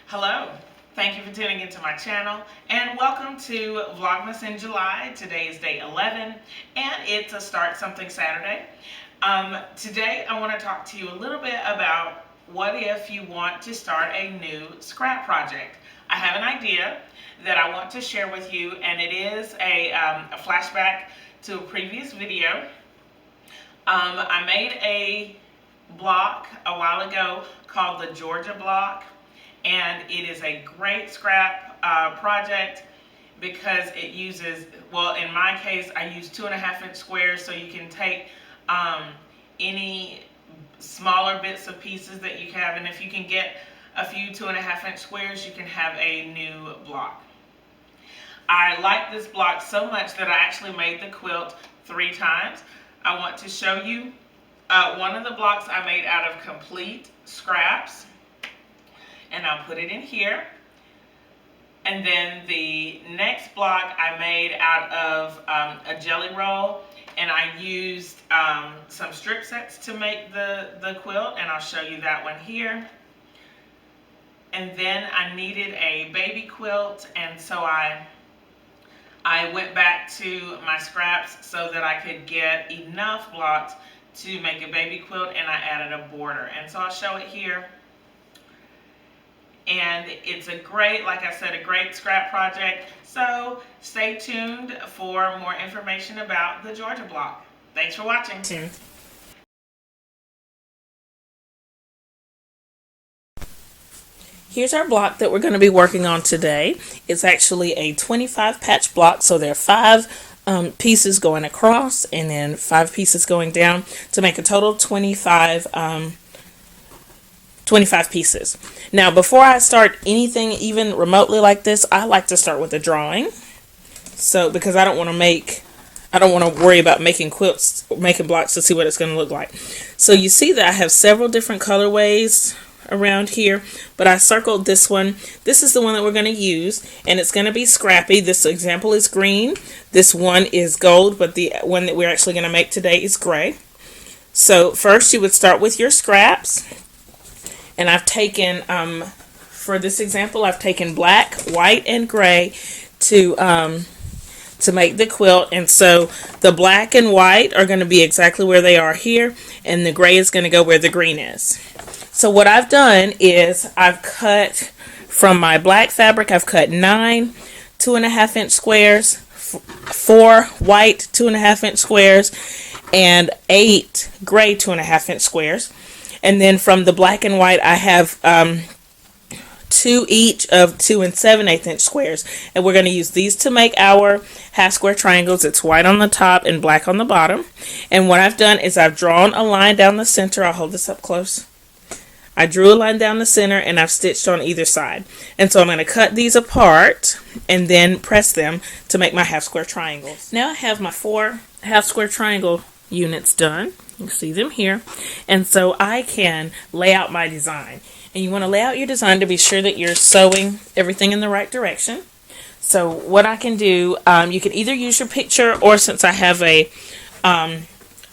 Hello, thank you for tuning into my channel and welcome to Vlogmas in July. Today is day 11 and it's a Start Something Saturday. Today I want to talk to you a little bit about what if you want to start a new scrap project. I have an idea that I want to share with you, and it is a flashback to a previous video. I made a block a while ago called the Georgia block, and it is a great scrap project because it uses, well, in my case I use 2.5-inch squares, so you can take any smaller bits of pieces that you have, and if you can get a few 2.5-inch squares, you can have a new block. I like this block so much that I actually made the quilt 3 times. I want to show you one of the blocks I made out of complete scraps, and I'll put it in here. And then the next block I made out of a jelly roll, and I used some strip sets to make the quilt, and I'll show you that one here. And then I needed a baby quilt, and so I went back to my scraps so that I could get enough blocks to make a baby quilt, and I added a border. And so I'll show it here. And it's a great, like I said, a great scrap project. So stay tuned for more information about the Georgia block. Thanks for watching. Here's our block that we're going to be working on today. It's actually a 25 patch block, so there are 5 pieces going across and then 5 pieces going down to make a total of 25 pieces. Now, before I start anything even remotely like this, I like to start with a drawing. So, because I don't want to worry about making quilts, making blocks to see what it's going to look like. So you see that I have several different colorways around here, but I circled this one. This is the one that we're going to use, and it's going to be Scrappy. This example is green. This one is gold, but the one that we're actually going to make today is gray. So first you would start with your scraps, and I've taken, for this example, I've taken black, white, and gray to make the quilt. And so the black and white are going to be exactly where they are here, and the gray is going to go where the green is. So what I've done is I've cut from my black fabric, I've cut 9 2.5-inch squares, 4 white 2.5-inch squares, and 8 gray 2.5-inch squares. And then from the black and white, I have 2 each of 2 7/8-inch squares, and we're going to use these to make our half square triangles. It's white on the top and black on the bottom. And what I've done is I've drawn a line down the center. I'll hold this up close. I drew a line down the center, and I've stitched on either side. And so I'm going to cut these apart and then press them to make my half square triangles. Now I have my 4 half square triangle units done. You can see them here. And so I can lay out my design. And you want to lay out your design to be sure that you're sewing everything in the right direction. So what I can do, you can either use your picture, or since I have a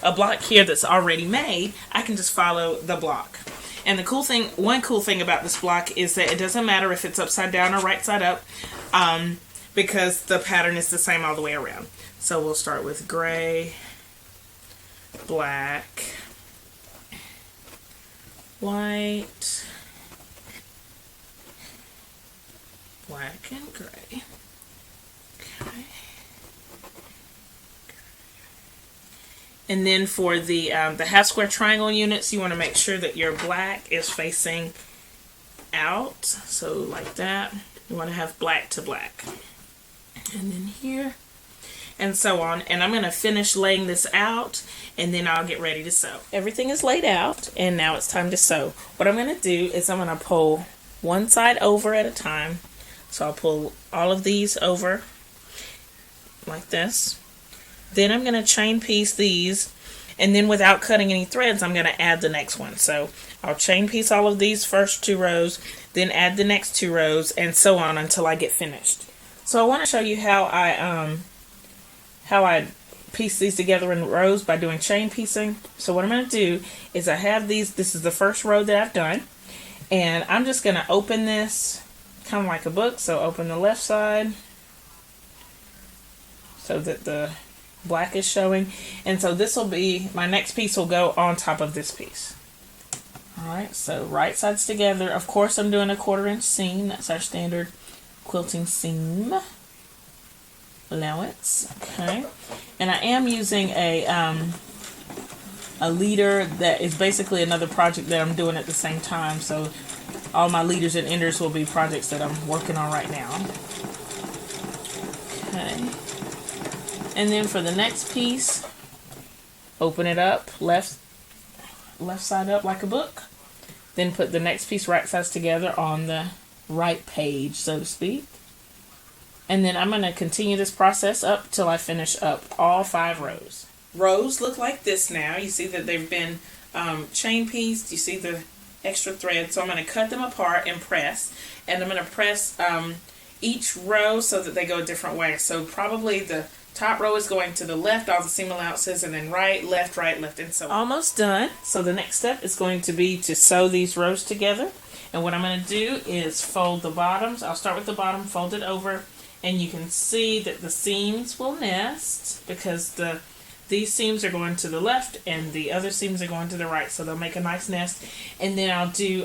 block here that's already made, I can just follow the block. And the cool thing, one cool thing about this block is that it doesn't matter if it's upside down or right side up, because the pattern is the same all the way around. So we'll start with gray, black, white, black and gray. Okay. And then for the half square triangle units, you want to make sure that your black is facing out. So like that. You want to have black to black. And then here. And so on. And I'm going to finish laying this out, and then I'll get ready to sew. Everything is laid out, and now it's time to sew. What I'm going to do is I'm going to pull one side over at a time. So I'll pull all of these over like this. Then I'm going to chain piece these, and then without cutting any threads, I'm going to add the next one. So I'll chain piece all of these first 2 rows, then add the next 2 rows, and so on until I get finished. So I want to show you how I piece these together in rows by doing chain piecing. So what I'm going to do is I have these, this is the first row that I've done, and I'm just going to open this kind of like a book. So open the left side so that the black is showing. And so this will be, my next piece will go on top of this piece. Alright, so right sides together. Of course I'm doing a 1/4 inch seam. That's our standard quilting seam allowance. Okay. And I am using a leader that is basically another project that I'm doing at the same time. So all my leaders and enders will be projects that I'm working on right now. Okay. And then for the next piece, open it up, left side up like a book. Then put the next piece right sides together on the right page, so to speak. And then I'm going to continue this process up till I finish up all 5 rows. Rows look like this now. You see that they've been chain pieced. You see the extra thread. So I'm going to cut them apart and press. And I'm going to press each row so that they go a different way. So probably the top row is going to the left, all the seam allowances, and then right, left, and so on. Almost done. So the next step is going to be to sew these rows together. And what I'm going to do is fold the bottoms. I'll start with the bottom, fold it over, and you can see that the seams will nest because these seams are going to the left and the other seams are going to the right, so they'll make a nice nest. And then I'll do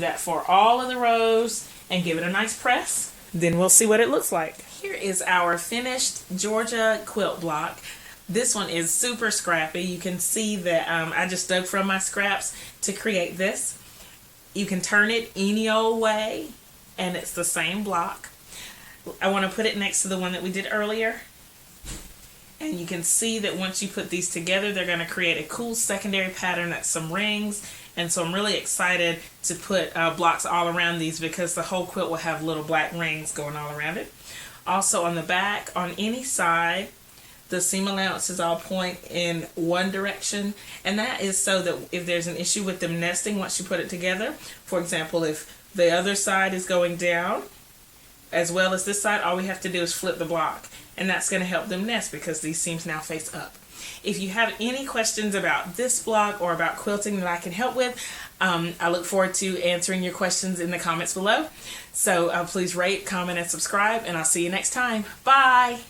that for all of the rows and give it a nice press. Then we'll see what it looks like. Here is our finished Georgia quilt block. This one is super scrappy. You can see that I just dug from my scraps to create this. You can turn it any old way and it's the same block. I want to put it next to the one that we did earlier. And you can see that once you put these together, they're going to create a cool secondary pattern that's some rings. And so I'm really excited to put blocks all around these because the whole quilt will have little black rings going all around it. Also on the back, on any side, the seam allowances all point in one direction. And that is so that if there's an issue with them nesting once you put it together, for example, if the other side is going down, as well as this side, all we have to do is flip the block. And that's going to help them nest because these seams now face up. If you have any questions about this block or about quilting that I can help with, I look forward to answering your questions in the comments below. So please rate, comment, and subscribe, and I'll see you next time. Bye!